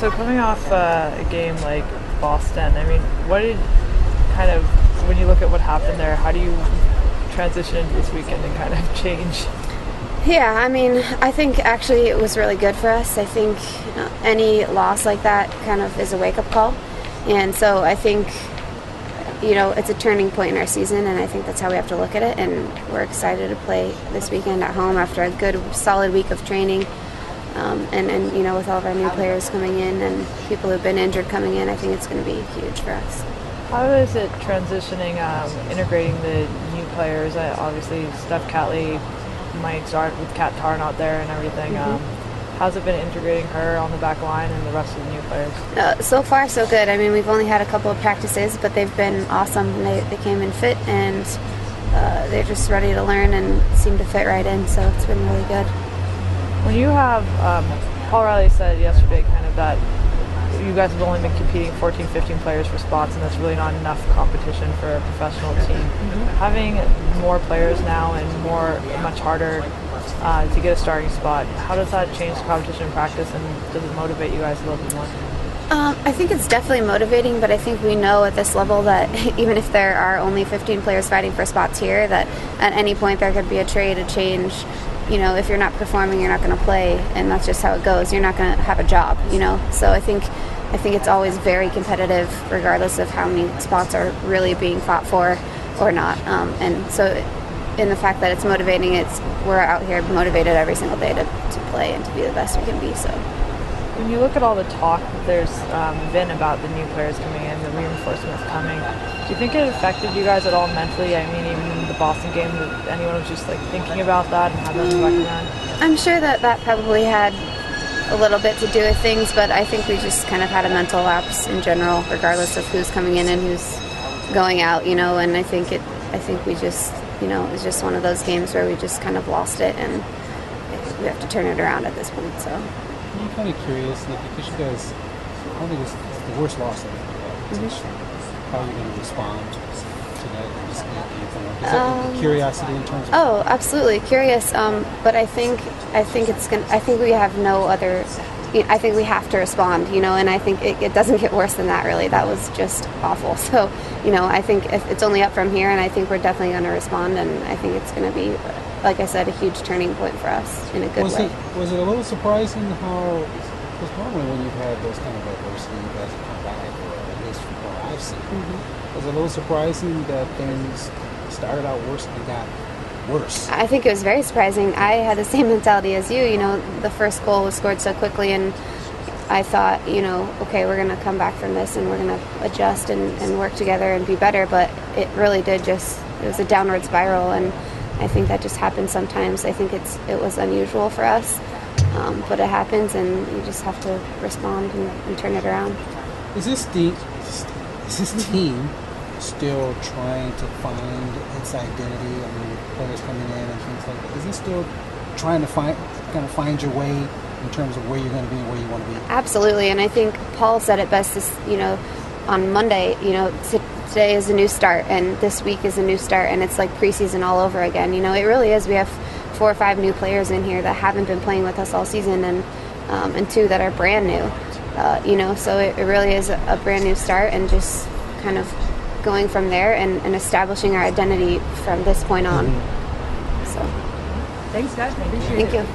So coming off a game like Boston, I mean, what did kind of, when you look at what happened there, how do you transition into this weekend and kind of change? Yeah, I mean, I think actually it was really good for us. I think any loss like that kind of is a wake-up call. And so I think, it's a turning point in our season, and I think that's how we have to look at it. And we're excited to play this weekend at home after a good, solid week of training. And with all of our new players coming in and people who've been injured coming in, I think it's going to be huge for us. How is it transitioning, integrating the new players? Obviously, Steph Catley might start with Kat Tarn out there and everything. How's it been integrating her on the back line and the rest of the new players? So far, so good. I mean, we've only had a couple of practices, but they've been awesome. They came in fit, and they're just ready to learn and seem to fit right in, so it's been really good. When you have, Paul Riley said yesterday kind of that you guys have only been competing 14, 15 players for spots, and that's really not enough competition for a professional team. Having more players now and much harder to get a starting spot, how does that change the competition in practice, and does it motivate you guys a little bit more? I think it's definitely motivating, but I think we know at this level that even if there are only 15 players fighting for spots here, that at any point there could be a trade, a change. If you're not performing, you're not going to play, and that's just how it goes. You're not going to have a job, So I think it's always very competitive, regardless of how many spots are really being fought for or not. And so, in the fact that it's motivating, we're out here motivated every single day to play and to be the best we can be. So. When you look at all the talk that there's been about the new players coming in, the reinforcements coming, do you think it affected you guys at all mentally? I mean, even in the Boston game, that anyone was just thinking about that and had that in the back of their mind? I'm sure that probably had a little bit to do with things, but I think we just kind of had a mental lapse in general, regardless of who's coming in and who's going out, And I think we just, it's just one of those games where we just kind of lost it, and we have to turn it around at this point. So. I'm kind of curious, Nikki, because you guys, I don't think it's the worst loss ever. How are you going to respond to that? Is that curiosity in terms of? Oh, absolutely curious. But I think we have no other. I think we have to respond, and I think it doesn't get worse than that. Really, that was just awful. So, I think it's only up from here, and I think we're definitely going to respond, and I think it's going to be, like I said, a huge turning point for us in a good way. Was it a little surprising how, because normally when you've had those kind of adversity, you guys have come back, or at least from what I've seen, was it a little surprising that things started out worse and got worse? I think it was very surprising. I had the same mentality as you. The first goal was scored so quickly, and I thought, okay, we're going to come back from this, and we're going to adjust and work together and be better. But it really did it was a downward spiral, and I think that just happens sometimes. I think it was unusual for us, but it happens, and you just have to respond and turn it around. Is this team still trying to find its identity? I mean, players coming in and things like that. Is it still trying to find your way in terms of where you're going to be and where you want to be? Absolutely, and I think Paul said it best. On Monday, today is a new start, and this week is a new start, and it's like preseason all over again. It really is. We have 4 or 5 new players in here that haven't been playing with us all season, and 2 that are brand new. So it really is a brand new start, and just kind of going from there and establishing our identity from this point on. So, Thanks, guys. Thank you.